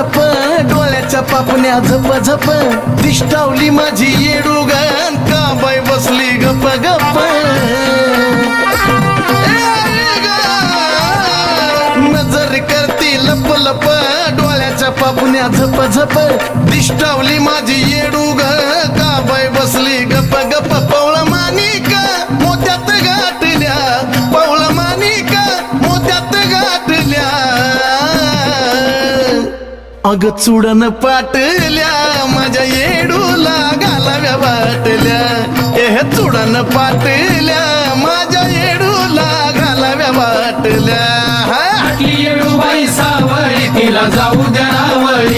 टप डोळ्याच्या पापण्या झप झप दिष्टावली माझी येडूगण का बाई बसली गप गप नजर करती लप लप डोळ्याच्या पापण्या झप झप दिष्टावली माझी येडूग का बाई बसली गप गप पवळा मानिक मोत्यात गाठल्या पवळा मानिक मोत्यात गाठल्या अग चुडन पाटल्या माझ्या येडूला घालाव्या वाटल्या ए चुडन पाटल्या माझ्या येडूला घालाव्या वाटल्या येडूबाई सावळी तिला जाऊ द्या नावळी